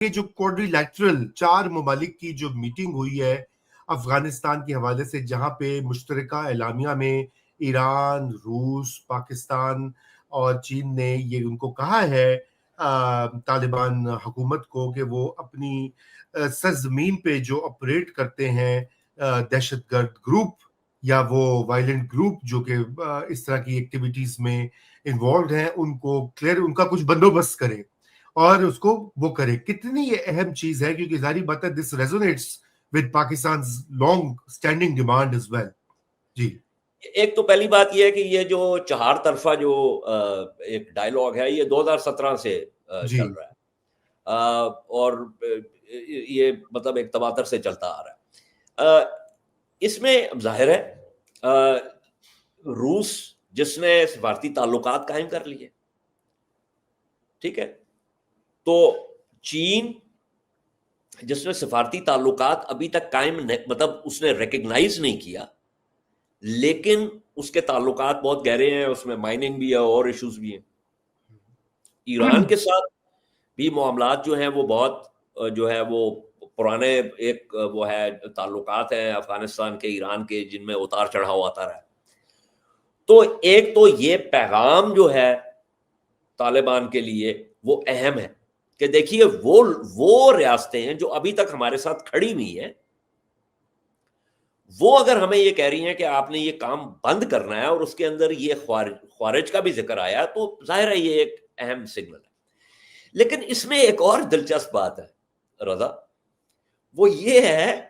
یہ جو کوڈریلیٹرل 4 ممالک کی جو میٹنگ ہوئی ہے افغانستان کے حوالے سے، جہاں پہ مشترکہ اعلامیہ میں ایران، روس، پاکستان اور چین نے یہ ان کو کہا ہے طالبان حکومت کو کہ وہ اپنی سرزمین پہ جو آپریٹ کرتے ہیں دہشت گرد گروپ یا وہ وائلنٹ گروپ جو کہ اس طرح کی ایکٹیویٹیز میں انوالوڈ ہیں، ان کو کلیئر، ان کا کچھ بندوبست کرے اور اس کو وہ کرے. کتنی یہ اہم چیز ہے، کیونکہ ظاہری بات ہے this resonates with Pakistan's long standing demand as well. جی ایک تو پہلی بات یہ ہے کہ یہ جو 4 طرفہ جو ایک ڈائیلاگ ہے یہ 2017 سے چل رہا ہے اور یہ مطلب ایک تباتر سے چلتا آ رہا ہے. اس میں ظاہر ہے روس جس نے سفارتی تعلقات قائم کر لیے، ٹھیک ہے، تو چین جس نے سفارتی تعلقات ابھی تک قائم مطلب اس نے ریکگنائز نہیں کیا، لیکن اس کے تعلقات بہت گہرے ہیں، اس میں مائننگ بھی ہے اور ایشوز بھی ہیں. ایران کے ساتھ بھی معاملات جو ہیں وہ بہت جو ہے وہ پرانے ایک وہ ہے تعلقات ہیں افغانستان کے ایران کے، جن میں اتار چڑھاؤ آتا رہا. تو ایک تو یہ پیغام جو ہے طالبان کے لیے وہ اہم ہے کہ دیکھیے وہ ریاستیں ہیں جو ابھی تک ہمارے ساتھ کھڑی ہوئی ہیں، وہ اگر ہمیں یہ کہہ رہی ہیں کہ آپ نے یہ کام بند کرنا ہے اور اس کے اندر یہ خوارج کا بھی ذکر آیا، تو ظاہر ہے یہ ایک اہم سگنل ہے. لیکن اس میں ایک اور دلچسپ بات ہے رضا، وہ یہ ہے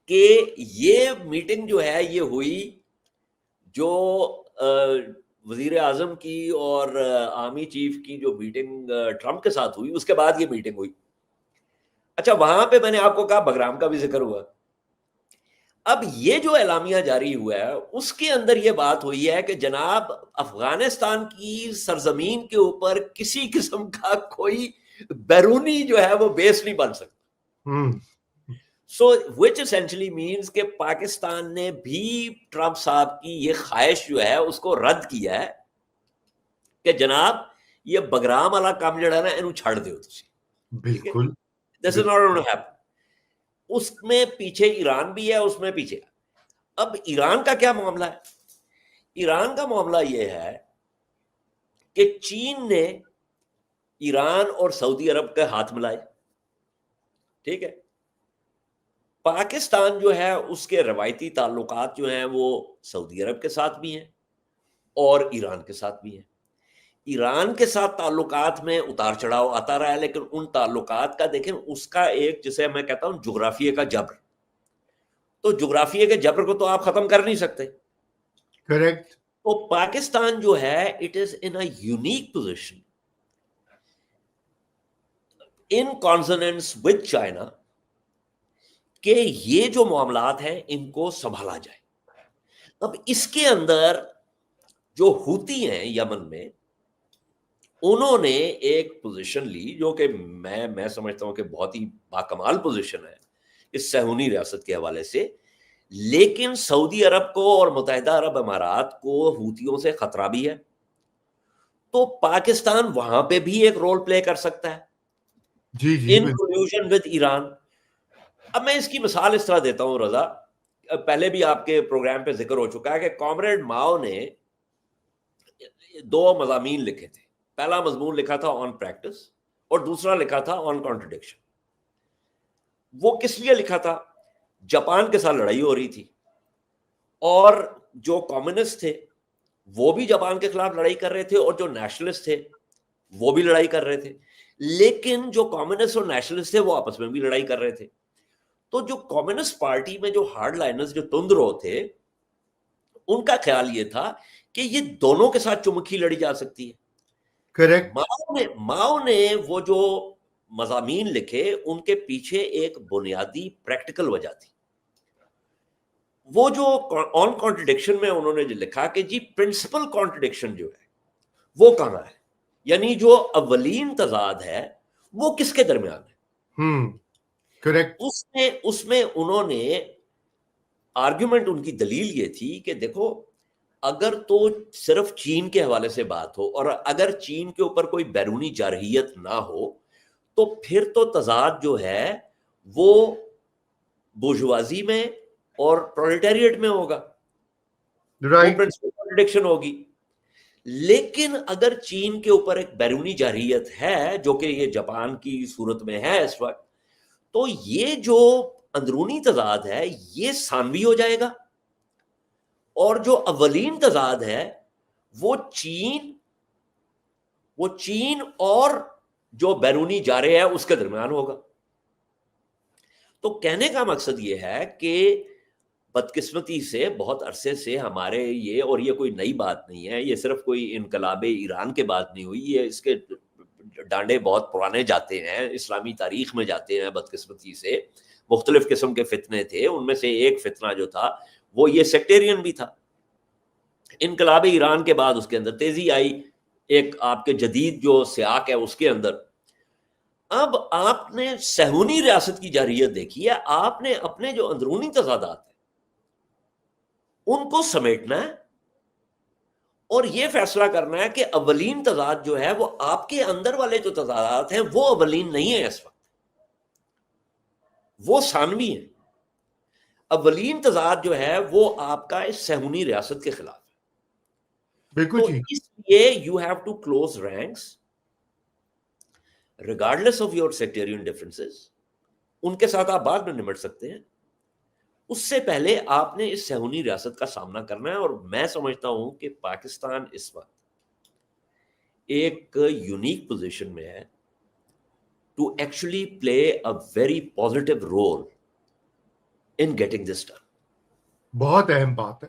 کہ یہ میٹنگ جو ہے یہ ہوئی جو وزیر اعظم کی اور آرمی چیف کی جو میٹنگ ٹرمپ کے ساتھ ہوئی، اس کے بعد یہ میٹنگ ہوئی. اچھا، وہاں پہ میں نے آپ کو کہا بگرام کا بھی ذکر ہوا. اب یہ جو اعلامیہ جاری ہوا ہے اس کے اندر یہ بات ہوئی ہے کہ جناب افغانستان کی سرزمین کے اوپر کسی قسم کا کوئی بیرونی جو ہے وہ بیس نہیں بن سکتا. سو وچ اسینشلی مینس کہ پاکستان نے بھی ٹرمپ صاحب کی یہ خواہش جو ہے اس کو رد کیا ہے کہ جناب یہ بگرام والا کام جڑا ہے نا انہوں چھڑ دیو تسی. بالکل دس از ناٹ گونا ہیپن. اس میں پیچھے ایران بھی ہے، اس میں پیچھے. اب ایران کا کیا معاملہ ہے؟ ایران کا معاملہ یہ ہے کہ چین نے ایران اور سعودی عرب کے ہاتھ ملائے، ٹھیک ہے. پاکستان جو ہے اس کے روایتی تعلقات جو ہیں وہ سعودی عرب کے ساتھ بھی ہیں اور ایران کے ساتھ بھی ہیں. ایران کے ساتھ تعلقات میں اتار چڑھاؤ آتا رہا ہے، لیکن ان تعلقات کا دیکھیں اس کا ایک جسے میں کہتا ہوں جغرافیے کا جبر. تو جغرافیے کے جبر کو تو آپ ختم کر نہیں سکتے. کریکٹ. تو پاکستان جو ہے it is in a unique position in consonance with China کہ یہ جو معاملات ہیں ان کو سنبھالا جائے. اب اس کے اندر جو ہوتی ہیں یمن میں، انہوں نے ایک پوزیشن لی جو کہ میں سمجھتا ہوں کہ بہت ہی باکمال پوزیشن ہے اس صہیونی ریاست کے حوالے سے. لیکن سعودی عرب کو اور متحدہ عرب امارات کو ہوتیوں سے خطرہ بھی ہے، تو پاکستان وہاں پہ بھی ایک رول پلے کر سکتا ہے ان کولوژن ود ایران. اب میں اس کی مثال اس طرح دیتا ہوں رضا، پہلے بھی آپ کے پروگرام پہ ذکر ہو چکا ہے کہ کامریڈ ماؤ نے 2 مضامین لکھے تھے. پہلا مضمون لکھا تھا آن پریکٹس اور دوسرا لکھا تھا آن کانٹرڈکشن. وہ کس لیے لکھا تھا؟ جاپان کے ساتھ لڑائی ہو رہی تھی اور جو کمیونسٹ تھے وہ بھی جاپان کے خلاف لڑائی کر رہے تھے اور جو نیشنلسٹ تھے وہ بھی لڑائی کر رہے تھے. لیکن جو کمیونسٹ اور نیشنلسٹ تھے وہ آپس میں بھی لڑائی کر رہے تھے. تو جو کمیونسٹ پارٹی میں جو ہارڈ لائنرز جو تندرو تھے ان کا خیال یہ تھا کہ یہ دونوں کے ساتھ چمکھی لڑی جا سکتی ہے. کریکٹ. ماؤ نے وہ جو مضامین لکھے ان کے پیچھے ایک بنیادی پریکٹیکل وجہ تھی. وہ جو آن کانٹرڈکشن میں انہوں نے جو لکھا کہ جی پرنسپل کانٹرڈکشن جو ہے وہ کہاں ہے، یعنی جو اولین تضاد ہے وہ کس کے درمیان ہے. کریکٹ. اس میں انہوں نے آرگیومنٹ، ان کی دلیل یہ تھی کہ دیکھو اگر تو صرف چین کے حوالے سے بات ہو اور اگر چین کے اوپر کوئی بیرونی جارحیت نہ ہو تو پھر تو تضاد جو ہے وہ بورژوازی میں اور پرولٹیریٹ میں ہوگا, وہ رائٹ. پرنسپل کانٹرڈکشن ہوگی. لیکن اگر چین کے اوپر ایک بیرونی جارحیت ہے جو کہ یہ جاپان کی صورت میں ہے اس وقت, تو یہ جو اندرونی تضاد ہے یہ ثانوی ہو جائے گا, اور جو اولین تضاد ہے وہ چین اور جو بیرونی جارح ہے اس کے درمیان ہوگا. تو کہنے کا مقصد یہ ہے کہ بدقسمتی سے بہت عرصے سے ہمارے یہ, اور یہ کوئی نئی بات نہیں ہے, یہ صرف کوئی انقلاب ایران کے بعد نہیں ہوئی, یہ اس کے ڈانڈے بہت پرانے جاتے ہیں, اسلامی تاریخ میں جاتے ہیں. بدقسمتی سے مختلف قسم کے فتنے تھے, ان میں سے ایک فتنہ جو تھا وہ یہ سیکٹیرین بھی تھا. انقلاب ایران کے بعد اس کے اندر تیزی آئی, ایک آپ کے جدید جو سیاق ہے اس کے اندر. اب آپ نے صہیونی ریاست کی جارحیت دیکھی ہے, آپ نے اپنے جو اندرونی تضادات ہیں ان کو سمیٹنا ہے اور یہ فیصلہ کرنا ہے کہ اولین تضاد جو ہے وہ آپ کے اندر والے جو تضادات ہیں وہ اولین نہیں ہے اس وقت, وہ ثانوی ہیں. اولین تضاد جو ہے وہ آپ کا اس صہیونی ریاست کے خلاف ہے. بالکل تو ٹھیک. اس لیے you have to close ranks regardless of your sectarian differences. ان کے ساتھ آپ بعد میں نمٹ سکتے ہیں, اس سے پہلے آپ نے اس صہیونی ریاست کا سامنا کرنا ہے. اور میں سمجھتا ہوں کہ پاکستان اس وقت ایک یونیک پوزیشن میں ہے to actually play a very positive role in getting this done. بہت اہم بات ہے.